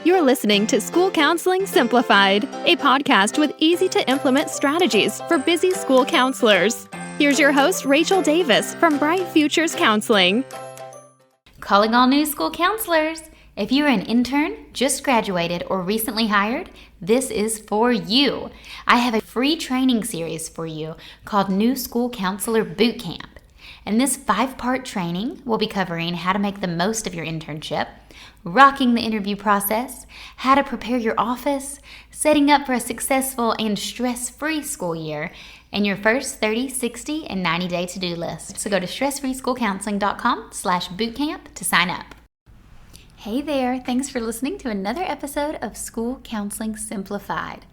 You're listening to School Counseling Simplified, a podcast with easy-to-implement strategies for busy school counselors. Here's your host, Rachel Davis from Bright Futures Counseling. Calling all new school counselors. If you're an intern, just graduated, or recently hired, this is for you. I have a free training series for you called New School Counselor Bootcamp. And this 5-part training will be covering how to make the most of your internship, rocking the interview process, how to prepare your office, setting up for a successful and stress-free school year, and your first 30, 60, and 90-day to-do list. So go to stressfreeschoolcounseling.com/bootcamp to sign up. Hey there, thanks for listening to another episode of School Counseling Simplified.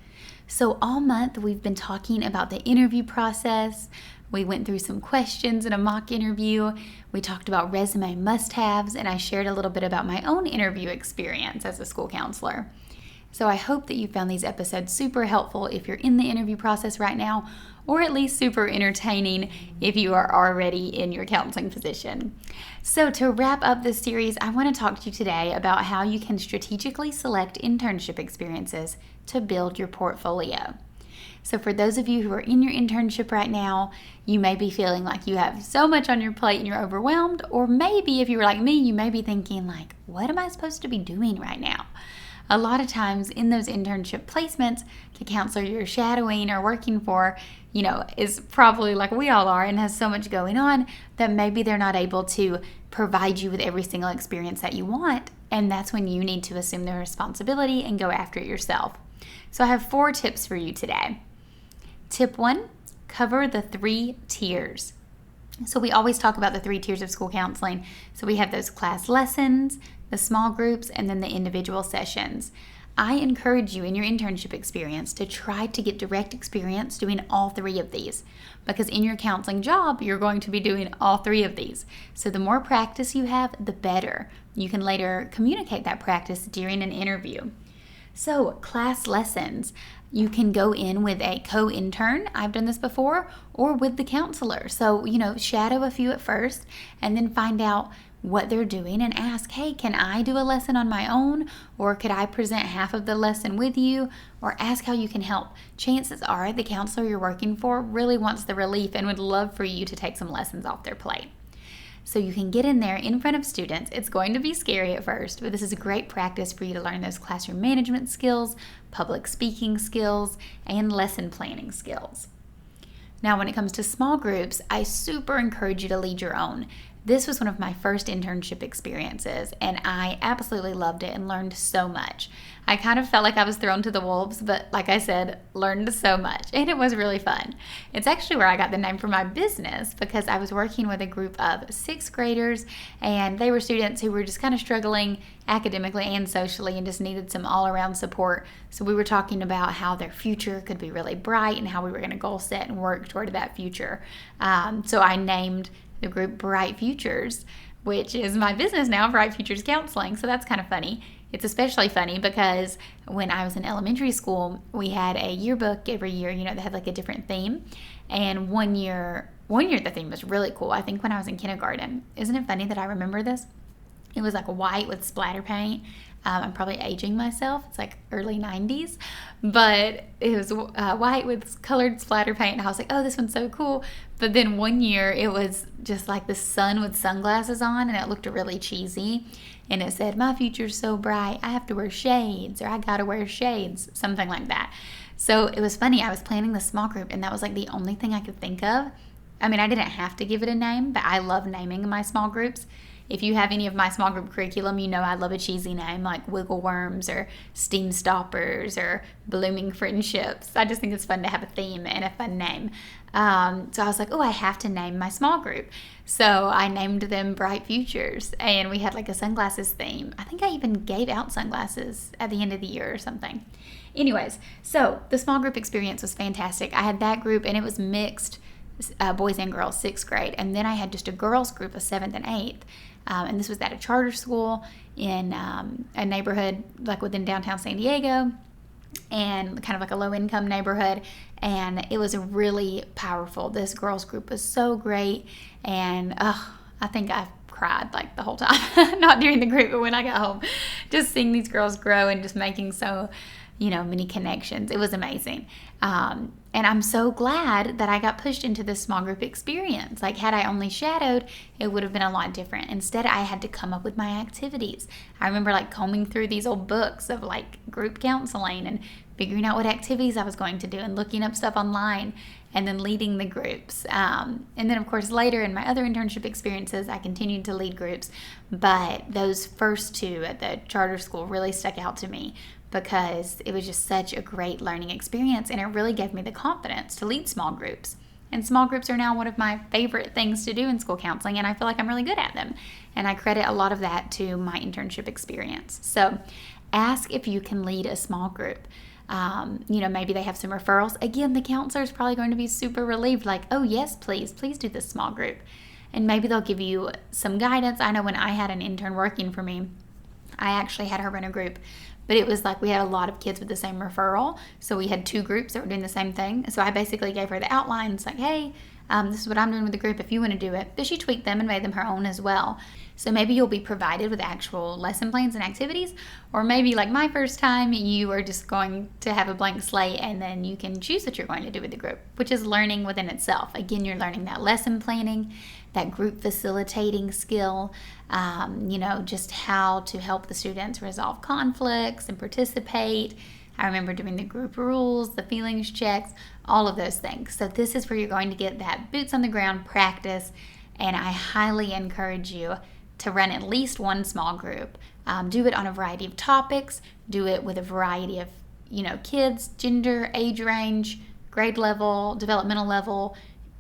So all month we've been talking about the interview process. We went through some questions in a mock interview. We talked about resume must-haves, and I shared a little bit about my own interview experience as a school counselor. So I hope that you found these episodes super helpful if you're in the interview process right now, or at least super entertaining if you are already in your counseling position. So to wrap up this series, I want to talk to you today about how you can strategically select internship experiences to build your portfolio. So for those of you who are in your internship right now, you may be feeling like you have so much on your plate and you're overwhelmed, or maybe if you were like me, you may be thinking like, what am I supposed to be doing right now? A lot of times in those internship placements, the counselor you're shadowing or working for, is probably like we all are and has so much going on that maybe they're not able to provide you with every single experience that you want. And that's when you need to assume the responsibility and go after it yourself. So I have 4 tips for you today. Tip 1, cover the 3 tiers. So we always talk about the 3 tiers of school counseling. So we have those class lessons, the small groups, and then the individual sessions. I encourage you in your internship experience to try to get direct experience doing all 3 of these, because in your counseling job, you're going to be doing all 3 of these. So the more practice you have, the better. You can later communicate that practice during an interview. So class lessons, you can go in with a co-intern, I've done this before, or with the counselor. So, shadow a few at first and then find out what they're doing and ask, hey, can I do a lesson on my own? Or could I present half of the lesson with you? Or ask how you can help. Chances are the counselor you're working for really wants the relief and would love for you to take some lessons off their plate. So you can get in there in front of students. It's going to be scary at first, but this is a great practice for you to learn those classroom management skills, public speaking skills, and lesson planning skills. Now, when it comes to small groups, I super encourage you to lead your own. This was one of my first internship experiences, and I absolutely loved it and learned so much. I kind of felt like I was thrown to the wolves, but like I said, learned so much, and it was really fun. It's actually where I got the name for my business, because I was working with a group of 6th graders, and they were students who were just kind of struggling academically and socially and just needed some all-around support. So we were talking about how their future could be really bright and how we were going to goal set and work toward that future. So I named the group Bright Futures, which is my business now, Bright Futures Counseling. So that's kind of funny. It's especially funny because when I was in elementary school, we had a yearbook every year, that had like a different theme. And one year the theme was really cool. I think when I was in kindergarten. Isn't it funny that I remember this? It was like white with splatter paint. I'm probably aging myself. It's like early 90s. But it was white with colored splatter paint. And I was like, oh, this one's so cool. But then one year it was just like the sun with sunglasses on. And it looked really cheesy. And it said, my future's so bright, I have to wear shades. Or I got to wear shades. Something like that. So it was funny. I was planning the small group. And that was like the only thing I could think of. I mean, I didn't have to give it a name. But I love naming my small groups. If you have any of my small group curriculum, I love a cheesy name like Wiggle Worms or Steam Stoppers or Blooming Friendships. I just think it's fun to have a theme and a fun name. So I was like, oh, I have to name my small group. So I named them Bright Futures, and we had like a sunglasses theme. I think I even gave out sunglasses at the end of the year or something. Anyways, so the small group experience was fantastic. I had that group, and it was mixed, boys and girls, 6th grade. And then I had just a girls group of 7th and 8th. And this was at a charter school in a neighborhood like within downtown San Diego, and kind of like a low-income neighborhood. And it was really powerful. This girls group was so great, and I think I cried like the whole time. Not during the group, but when I got home, just seeing these girls grow and just making so, many connections. It was amazing. And I'm so glad that I got pushed into this small group experience. Like, had I only shadowed, it would have been a lot different. Instead, I had to come up with my activities. I remember combing through these old books of group counseling and figuring out what activities I was going to do and looking up stuff online and then leading the groups. And then, of course, later in my other internship experiences, I continued to lead groups. But those first two at the charter school really stuck out to me because it was just such a great learning experience, and it really gave me the confidence to lead small groups. And small groups are now one of my favorite things to do in school counseling, and I feel like I'm really good at them. And I credit a lot of that to my internship experience. So ask if you can lead a small group. Maybe they have some referrals. Again, the counselor is probably going to be super relieved, oh yes, please do this small group. And maybe they'll give you some guidance. I know when I had an intern working for me, I actually had her run a group, but it was we had a lot of kids with the same referral. So we had two groups that were doing the same thing. So I basically gave her the outlines, hey, this is what I'm doing with the group if you want to do it. But she tweaked them and made them her own as well. So maybe you'll be provided with actual lesson plans and activities, or maybe my first time, you are just going to have a blank slate and then you can choose what you're going to do with the group, which is learning within itself. Again, you're learning that lesson planning, that group facilitating skill, just how to help the students resolve conflicts and participate. I remember doing the group rules, the feelings checks, all of those things. So this is where you're going to get that boots on the ground practice, and I highly encourage you to run at least one small group. Do it on a variety of topics. Do it with a variety of, kids, gender, age range, grade level, developmental level,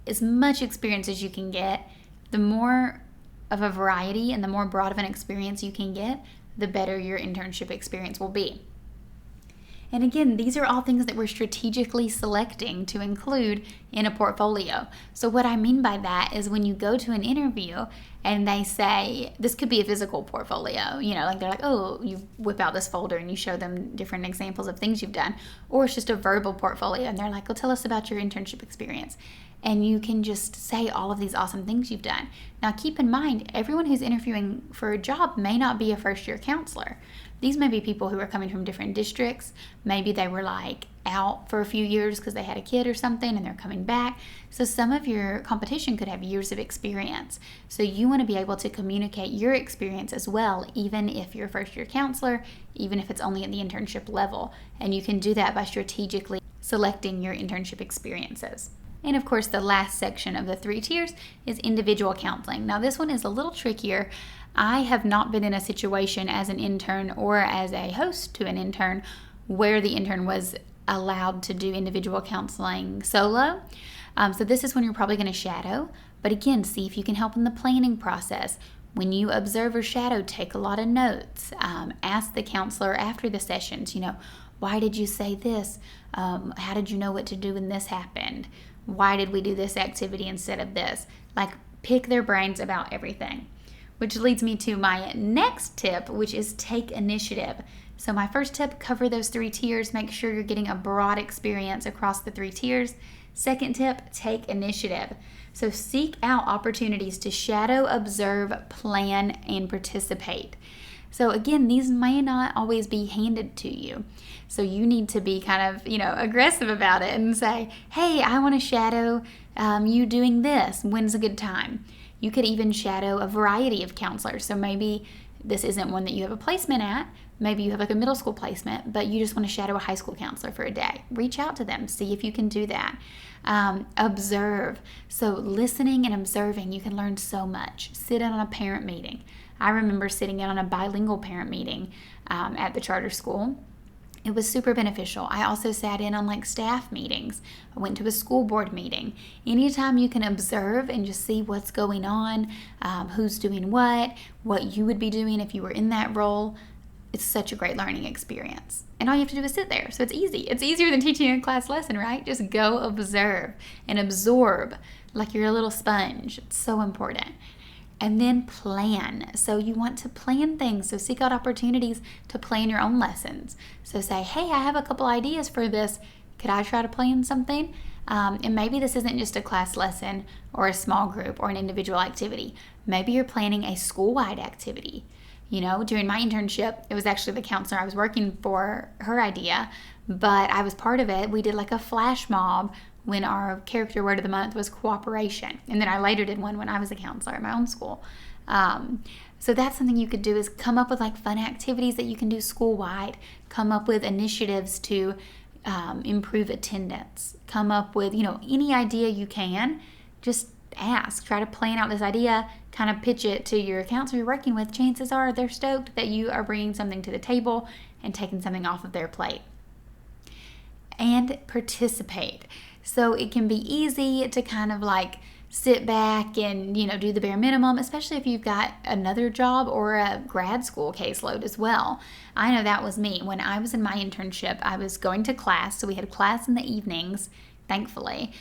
as much experience as you can get. The more of a variety and the more broad of an experience you can get, the better your internship experience will be. And again, these are all things that we're strategically selecting to include in a portfolio. So what I mean by that is when you go to an interview and they say, this could be a physical portfolio, they're oh, you whip out this folder and you show them different examples of things you've done, or it's just a verbal portfolio and they're well, tell us about your internship experience. And you can just say all of these awesome things you've done. Now, keep in mind, everyone who's interviewing for a job may not be a first-year counselor. These may be people who are coming from different districts. Maybe they were out for a few years because they had a kid or something and they're coming back. So some of your competition could have years of experience. So you want to be able to communicate your experience as well, even if you're a first-year counselor, even if it's only at the internship level. And you can do that by strategically selecting your internship experiences. And of course, the last section of the 3 tiers is individual counseling. Now, this one is a little trickier. I have not been in a situation as an intern or as a host to an intern where the intern was allowed to do individual counseling solo. So this is when you're probably going to shadow. But again, see if you can help in the planning process. When you observe or shadow, take a lot of notes. Ask the counselor after the sessions, why did you say this? How did you know what to do when this happened? Why did we do this activity instead of this? Pick their brains about everything. Which leads me to my next tip, which is take initiative. So my first tip, cover those 3 tiers. Make sure you're getting a broad experience across the 3 tiers. Second tip, take initiative. So seek out opportunities to shadow, observe, plan, and participate. So again, these may not always be handed to you. So you need to be kind of, aggressive about it and say, hey, I want to shadow you doing this. When's a good time? You could even shadow a variety of counselors. So maybe this isn't one that you have a placement at. Maybe you have a middle school placement, but you just want to shadow a high school counselor for a day. Reach out to them. See if you can do that. Observe. So listening and observing, you can learn so much. Sit in on a parent meeting. I remember sitting in on a bilingual parent meeting at the charter school. It was super beneficial. I also sat in on staff meetings. I went to a school board meeting. Anytime you can observe and just see what's going on, who's doing what you would be doing if you were in that role, it's such a great learning experience. And all you have to do is sit there. So it's easy. It's easier than teaching a class lesson, right? Just go observe and absorb like you're a little sponge. It's so important. And then plan. So you want to plan things. So seek out opportunities to plan your own lessons. So say, hey, I have a couple ideas for this. Could I try to plan something? And maybe this isn't just a class lesson or a small group or an individual activity. Maybe you're planning a school-wide activity. During my internship, it was actually the counselor I was working for, her idea, but I was part of it. We did like a flash mob when our character word of the month was cooperation. And then I later did one when I was a counselor at my own school. So that's something you could do, is come up with like fun activities that you can do school-wide. Come up with initiatives to improve attendance. Come up with, any idea you can. Just ask. Try to plan out this idea, kind of pitch it to your counselor you're working with. Chances are they're stoked that you are bringing something to the table and taking something off of their plate. And participate. So it can be easy to kind of like sit back and, do the bare minimum, especially if you've got another job or a grad school caseload as well. I know that was me. When I was in my internship, I was going to class. So we had class in the evenings, thankfully,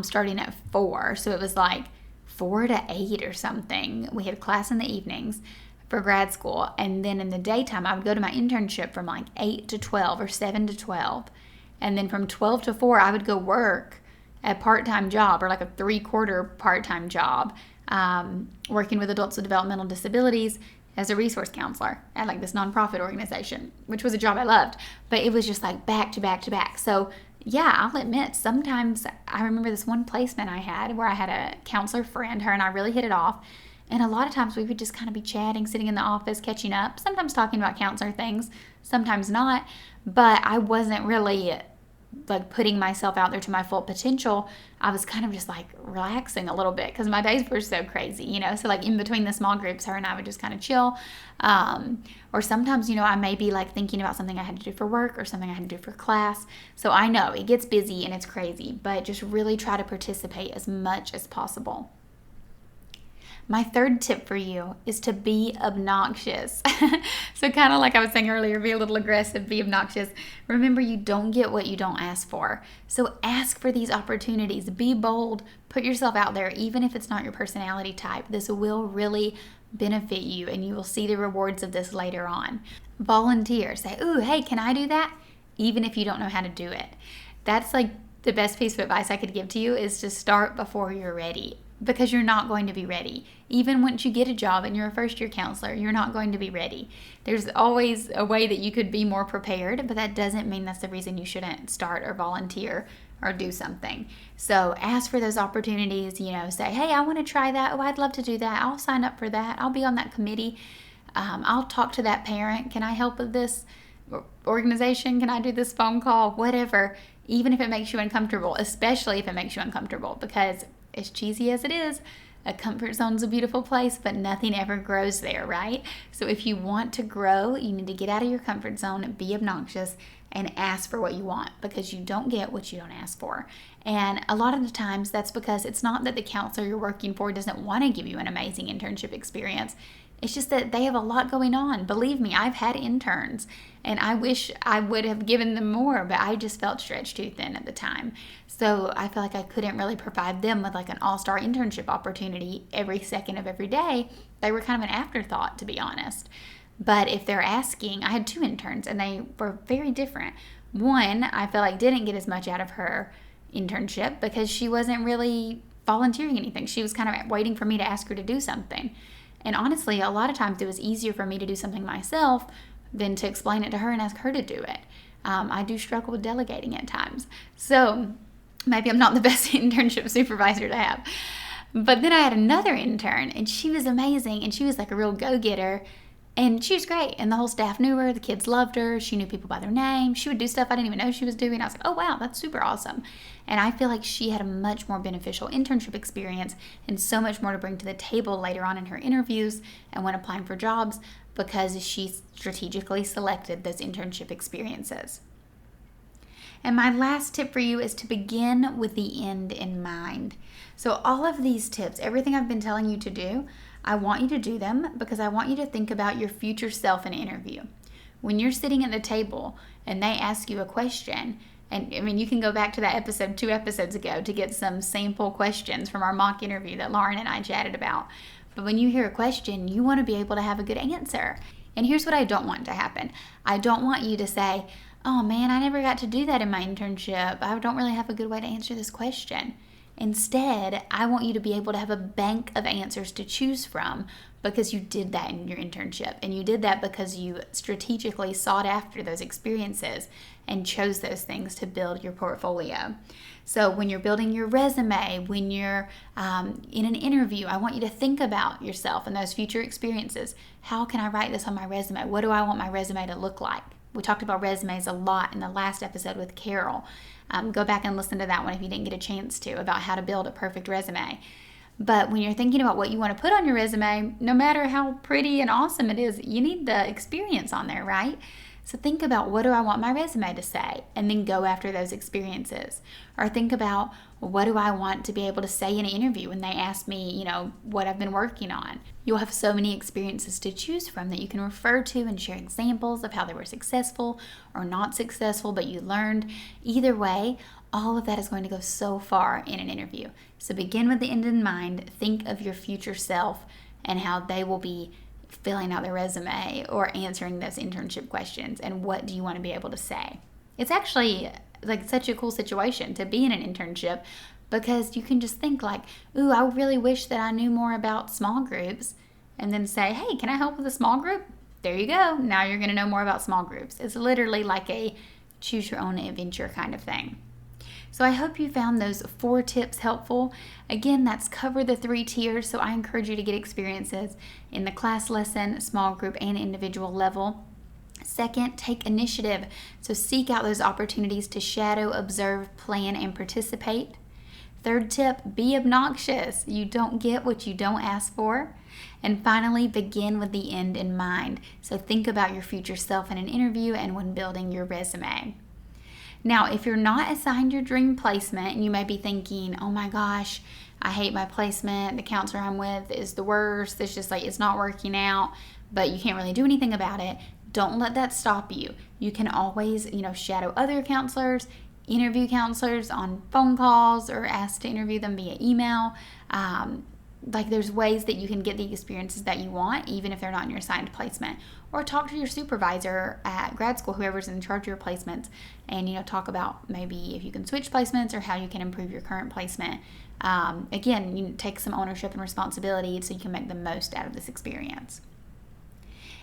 starting at 4. So it was like 4 to 8 or something. We had class in the evenings for grad school. And then in the daytime, I would go to my internship from like 8 to 12 or 7 to 12. And then from 12 to 4, I would go work a part-time job, or like a 3/4 part-time job, working with adults with developmental disabilities as a resource counselor at like this nonprofit organization, which was a job I loved, but it was just like back to back to back. So yeah, I'll admit, sometimes I remember this one placement I had where I had a counselor friend, her and I really hit it off. And a lot of times we would just kind of be chatting, sitting in the office, catching up, sometimes talking about counselor things, sometimes not. But I wasn't really like putting myself out there to my full potential. I was kind of just like relaxing a little bit because my days were so crazy, So like in between the small groups, her and I would just kind of chill. Or sometimes, I may be like thinking about something I had to do for work or something I had to do for class. So I know it gets busy and it's crazy, but just really try to participate as much as possible. My third tip for you is to be obnoxious. So kind of like I was saying earlier, be a little aggressive, be obnoxious. Remember, you don't get what you don't ask for. So ask for these opportunities. Be bold. Put yourself out there, even if it's not your personality type. This will really benefit you, and you will see the rewards of this later on. Volunteer. Say, ooh, hey, can I do that? Even if you don't know how to do it. That's like the best piece of advice I could give to you, is to start before you're ready. Because you're not going to be ready. Even once you get a job and you're a first-year counselor, you're not going to be ready. There's always a way that you could be more prepared, but that doesn't mean that's the reason you shouldn't start or volunteer or do something. So ask for those opportunities, say, hey, I want to try that. Oh, I'd love to do that. I'll sign up for that. I'll be on that committee. I'll talk to that parent. Can I help with this organization? Can I do this phone call? Whatever. Even if it makes you uncomfortable, especially if it makes you uncomfortable, because as cheesy as it is, a comfort zone's a beautiful place, but nothing ever grows there, right? So if you want to grow, you need to get out of your comfort zone, be obnoxious, and ask for what you want, because you don't get what you don't ask for. And a lot of the times that's because it's not that the counselor you're working for doesn't want to give you an amazing internship experience. It's just that they have a lot going on. Believe me, I've had interns, and I wish I would have given them more, but I just felt stretched too thin at the time. So I feel like I couldn't really provide them with like an all-star internship opportunity every second of every day. They were kind of an afterthought, to be honest. But if they're asking, I had 2 interns, and they were very different. One, I feel like didn't get as much out of her internship because she wasn't really volunteering anything. She was kind of waiting for me to ask her to do something. And honestly, a lot of times it was easier for me to do something myself than to explain it to her and ask her to do it. I do struggle with delegating at times. So maybe I'm not the best internship supervisor to have. But then I had another intern, and she was amazing, and she was like a real go-getter. And she was great, and the whole staff knew her. The kids loved her. She knew people by their name. She would do stuff I didn't even know she was doing. I was like, oh, wow, that's super awesome. And I feel like she had a much more beneficial internship experience and so much more to bring to the table later on in her interviews and when applying for jobs, because she strategically selected those internship experiences. And my last tip for you is to begin with the end in mind. So all of these tips, everything I've been telling you to do, I want you to do them because I want you to think about your future self in an interview. When you're sitting at the table and they ask you a question, and I mean, you can go back to that episode 2 episodes ago to get some sample questions from our mock interview that Lauren and I chatted about. But when you hear a question, you want to be able to have a good answer. And here's what I don't want to happen. I don't want you to say, oh man, I never got to do that in my internship. I don't really have a good way to answer this question. Instead, I want you to be able to have a bank of answers to choose from because you did that in your internship, and you did that because you strategically sought after those experiences and chose those things to build your portfolio. So when you're building your resume, when you're in an interview, I want you to think about yourself and those future experiences. How can I write this on my resume? What do I want my resume to look like? We talked about resumes a lot in the last episode with Carol. Go back and listen to that one if you didn't get a chance to, about how to build a perfect resume. But when you're thinking about what you want to put on your resume, no matter how pretty and awesome it is, you need the experience on there, right? So think about, what do I want my resume to say? And then go after those experiences. Or think about, what do I want to be able to say in an interview when they ask me, what I've been working on? You'll have so many experiences to choose from that you can refer to and share examples of how they were successful or not successful, but you learned. Either way, all of that is going to go so far in an interview. So begin with the end in mind. Think of your future self and how they will be filling out their resume or answering those internship questions, and what do you want to be able to say. It's actually like such a cool situation to be in an internship, because you can just think like, ooh, I really wish that I knew more about small groups, and then say, hey, can I help with a small group? There you go. Now you're going to know more about small groups. It's literally like a choose your own adventure kind of thing. So I hope you found those 4 tips helpful. Again, that's cover the 3 tiers, so I encourage you to get experiences in the class lesson, small group, and individual level. Second, take initiative. So seek out those opportunities to shadow, observe, plan, and participate. Third tip, be obnoxious. You don't get what you don't ask for. And finally, begin with the end in mind. So think about your future self in an interview and when building your resume. Now, if you're not assigned your dream placement, and you may be thinking, oh my gosh, I hate my placement, the counselor I'm with is the worst, it's just like, it's not working out, but you can't really do anything about it, don't let that stop you. You can always, shadow other counselors, interview counselors on phone calls, or ask to interview them via email. There's ways that you can get the experiences that you want, even if they're not in your assigned placement. Or talk to your supervisor at grad school, whoever's in charge of your placements, and talk about maybe if you can switch placements or how you can improve your current placement. Again, you take some ownership and responsibility so you can make the most out of this experience.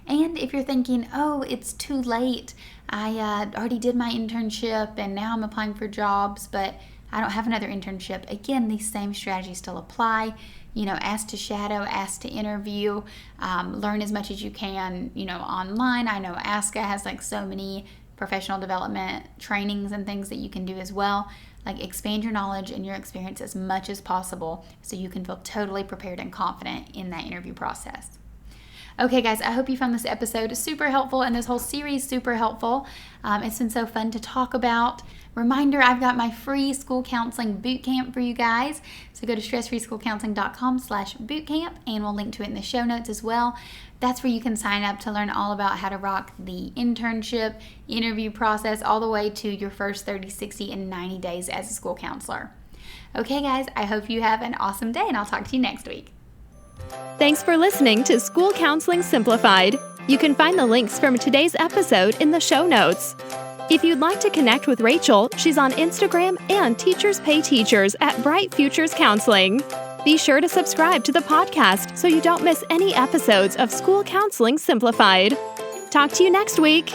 And if you're thinking, oh, it's too late, I already did my internship and now I'm applying for jobs, but I don't have another internship. Again, these same strategies still apply. Ask to shadow, ask to interview, learn as much as you can, online. I know ASCA has so many professional development trainings and things that you can do as well. Expand your knowledge and your experience as much as possible so you can feel totally prepared and confident in that interview process. Okay, guys, I hope you found this episode super helpful and this whole series super helpful. It's been so fun to talk about. Reminder, I've got my free school counseling bootcamp for you guys. So go to stressfreeschoolcounseling.com/bootcamp, and we'll link to it in the show notes as well. That's where you can sign up to learn all about how to rock the internship, interview process, all the way to your first 30, 60, and 90 days as a school counselor. Okay, guys, I hope you have an awesome day, and I'll talk to you next week. Thanks for listening to School Counseling Simplified. You can find the links from today's episode in the show notes. If you'd like to connect with Rachel, she's on Instagram and Teachers Pay Teachers at Bright Futures Counseling. Be sure to subscribe to the podcast so you don't miss any episodes of School Counseling Simplified. Talk to you next week.